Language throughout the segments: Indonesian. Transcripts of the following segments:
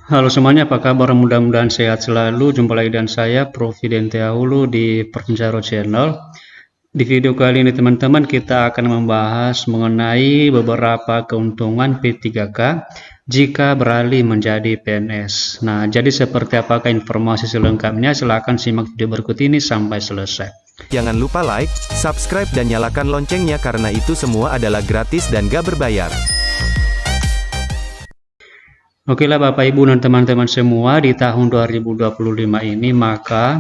Halo semuanya, apa kabar? Mudah-mudahan sehat selalu. Jumpa lagi dengan saya, Prof. Hulu di Perpencaro Channel. Di video kali ini teman-teman kita akan membahas mengenai beberapa keuntungan P3K jika beralih menjadi PNS. Nah, jadi seperti apakah informasi selengkapnya? Silahkan simak video berikut ini sampai selesai. Jangan lupa like, subscribe dan nyalakan loncengnya karena itu semua adalah gratis dan gak berbayar. Oke lah Bapak Ibu dan teman-teman semua, di tahun 2025 ini maka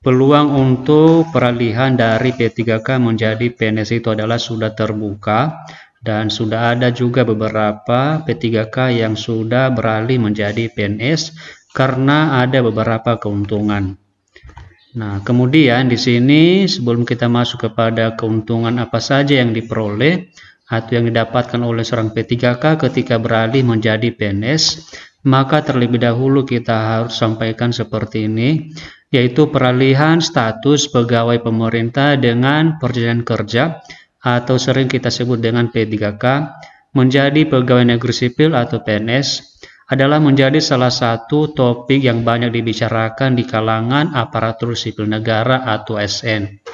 peluang untuk peralihan dari P3K menjadi PNS itu adalah sudah terbuka, dan sudah ada juga beberapa P3K yang sudah beralih menjadi PNS karena ada beberapa keuntungan. Nah, kemudian di sini sebelum kita masuk kepada keuntungan apa saja yang diperoleh atau yang didapatkan oleh seorang P3K ketika beralih menjadi PNS, maka terlebih dahulu kita harus sampaikan seperti ini, yaitu peralihan status pegawai pemerintah dengan perjanjian kerja atau sering kita sebut dengan P3K menjadi pegawai negeri sipil atau PNS adalah menjadi salah satu topik yang banyak dibicarakan di kalangan aparatur sipil negara atau ASN.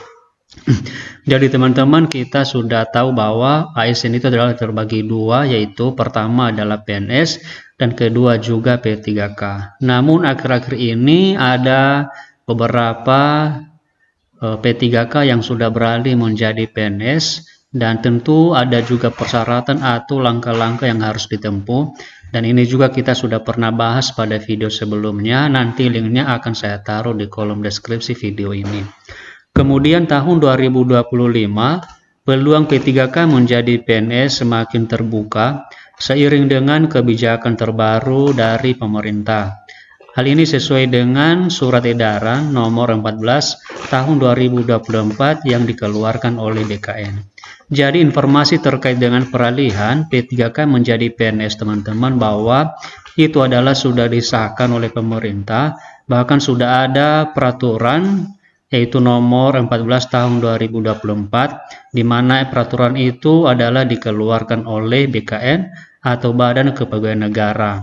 Jadi teman-teman, kita sudah tahu bahwa ASN itu adalah terbagi dua, yaitu pertama adalah PNS dan kedua juga P3K. Namun akhir-akhir ini ada beberapa P3K yang sudah beralih menjadi PNS, dan tentu ada juga persyaratan atau langkah-langkah yang harus ditempuh, dan ini juga kita sudah pernah bahas pada video sebelumnya. Nanti linknya akan saya taruh di kolom deskripsi video ini. Kemudian tahun 2025, peluang P3K menjadi PNS semakin terbuka seiring dengan kebijakan terbaru dari pemerintah. Hal ini sesuai dengan Surat Edaran Nomor 14 Tahun 2024 yang dikeluarkan oleh BKN. Jadi informasi terkait dengan peralihan P3K menjadi PNS teman-teman, bahwa itu adalah sudah disahkan oleh pemerintah, bahkan sudah ada peraturan yaitu nomor 14 tahun 2024, di mana peraturan itu adalah dikeluarkan oleh BKN atau Badan Kepegawaian Negara.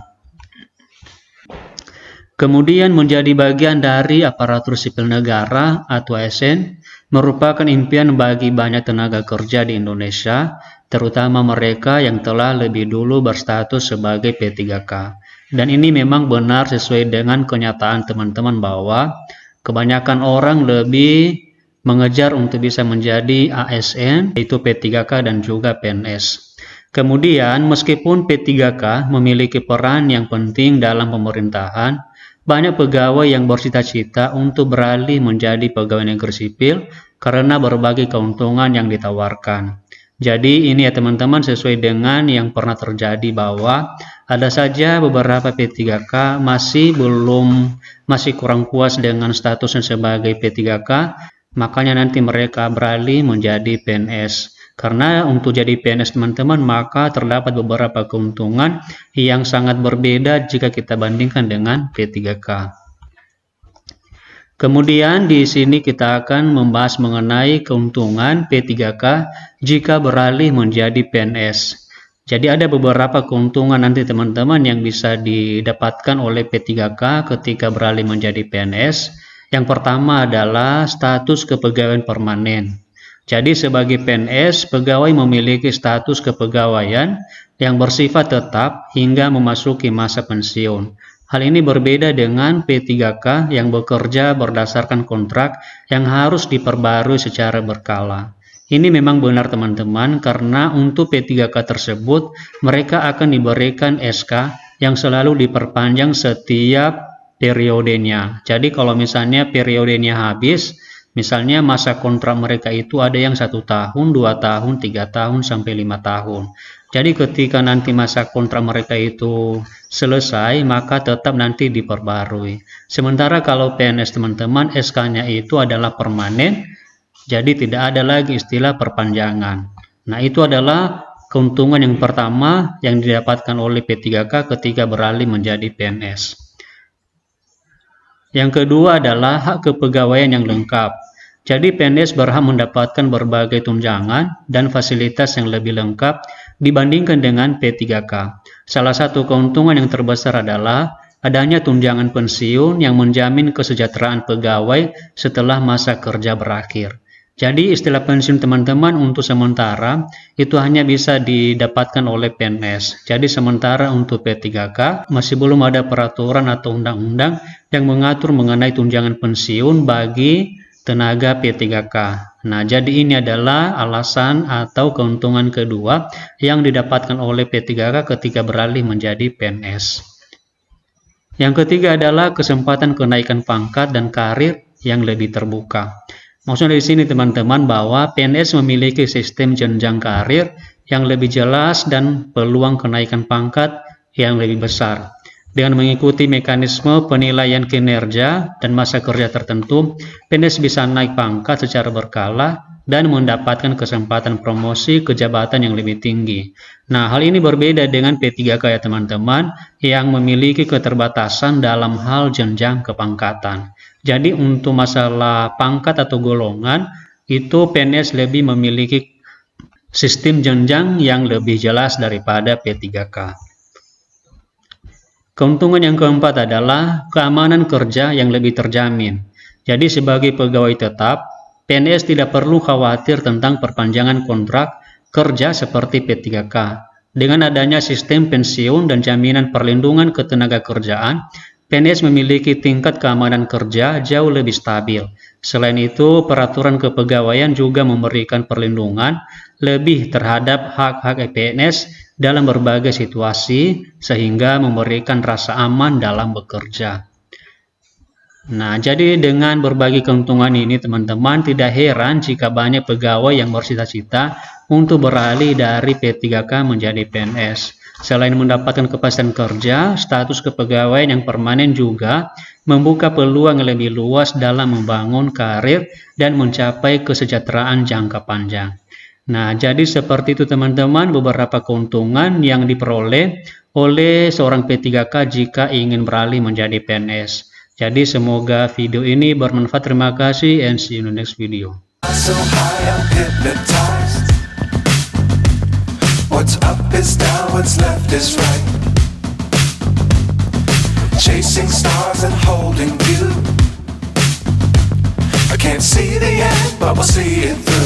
Kemudian menjadi bagian dari aparatur sipil negara atau ASN merupakan impian bagi banyak tenaga kerja di Indonesia, terutama mereka yang telah lebih dulu berstatus sebagai P3K. Dan ini memang benar sesuai dengan kenyataan teman-teman, bahwa kebanyakan orang lebih mengejar untuk bisa menjadi ASN, yaitu P3K dan juga PNS. Kemudian meskipun P3K memiliki peran yang penting dalam pemerintahan, banyak pegawai yang bercita-cita untuk beralih menjadi pegawai negeri sipil karena berbagai keuntungan yang ditawarkan. Jadi ini ya teman-teman, sesuai dengan yang pernah terjadi, bahwa ada saja beberapa P3K masih kurang puas dengan statusnya sebagai P3K, makanya nanti mereka beralih menjadi PNS. Karena untuk jadi PNS teman-teman, maka terdapat beberapa keuntungan yang sangat berbeda jika kita bandingkan dengan P3K. Kemudian di sini kita akan membahas mengenai keuntungan P3K jika beralih menjadi PNS. Jadi ada beberapa keuntungan nanti teman-teman yang bisa didapatkan oleh P3K ketika beralih menjadi PNS. Yang pertama adalah status kepegawaian permanen. Jadi sebagai PNS, pegawai memiliki status kepegawaian yang bersifat tetap hingga memasuki masa pensiun. Hal ini berbeda dengan P3K yang bekerja berdasarkan kontrak yang harus diperbarui secara berkala. Ini memang benar teman-teman, karena untuk P3K tersebut mereka akan diberikan SK yang selalu diperpanjang setiap periodenya. Jadi kalau misalnya periodenya habis, misalnya masa kontrak mereka itu ada yang 1 tahun, 2 tahun, 3 tahun, sampai 5 tahun. Jadi ketika nanti masa kontrak mereka itu selesai, maka tetap nanti diperbarui. Sementara kalau PNS teman-teman, SK-nya itu adalah permanen, jadi tidak ada lagi istilah perpanjangan. Nah, itu adalah keuntungan yang pertama yang didapatkan oleh P3K ketika beralih menjadi PNS. Yang kedua adalah hak kepegawaian yang lengkap. Jadi PNS berhak mendapatkan berbagai tunjangan dan fasilitas yang lebih lengkap dibandingkan dengan P3K. Salah satu keuntungan yang terbesar adalah adanya tunjangan pensiun yang menjamin kesejahteraan pegawai setelah masa kerja berakhir. Jadi istilah pensiun teman-teman untuk sementara itu hanya bisa didapatkan oleh PNS. Jadi sementara untuk P3K masih belum ada peraturan atau undang-undang yang mengatur mengenai tunjangan pensiun bagi tenaga P3K. Nah, jadi ini adalah alasan atau keuntungan kedua yang didapatkan oleh P3K ketika beralih menjadi PNS. Yang ketiga adalah kesempatan kenaikan pangkat dan karir yang lebih terbuka. Maksudnya di sini teman-teman bahwa PNS memiliki sistem jenjang karir yang lebih jelas dan peluang kenaikan pangkat yang lebih besar. Dengan mengikuti mekanisme penilaian kinerja dan masa kerja tertentu, PNS bisa naik pangkat secara berkala dan mendapatkan kesempatan promosi ke jabatan yang lebih tinggi. Nah, hal ini berbeda dengan P3K ya teman-teman, yang memiliki keterbatasan dalam hal jenjang kepangkatan. Jadi untuk masalah pangkat atau golongan, itu PNS lebih memiliki sistem jenjang yang lebih jelas daripada P3K. Keuntungan yang keempat adalah keamanan kerja yang lebih terjamin. Jadi sebagai pegawai tetap, PNS tidak perlu khawatir tentang perpanjangan kontrak kerja seperti P3K. Dengan adanya sistem pensiun dan jaminan perlindungan ketenagakerjaan, PNS memiliki tingkat keamanan kerja jauh lebih stabil. Selain itu, peraturan kepegawaian juga memberikan perlindungan lebih terhadap hak-hak PNS dalam berbagai situasi, sehingga memberikan rasa aman dalam bekerja. Nah, jadi dengan berbagai keuntungan ini teman-teman, tidak heran jika banyak pegawai yang bercita-cita untuk beralih dari P3K menjadi PNS. Selain mendapatkan kepastian kerja, status kepegawaian yang permanen juga membuka peluang yang lebih luas dalam membangun karir dan mencapai kesejahteraan jangka panjang. Nah, jadi seperti itu teman-teman beberapa keuntungan yang diperoleh oleh seorang P3K jika ingin beralih menjadi PNS. Jadi semoga video ini bermanfaat. Terima kasih and see you in the next video. So high, I'm hypnotized. What's up is down, what's left is right. Chasing stars and holding you. I can't see the end, but we'll see it through.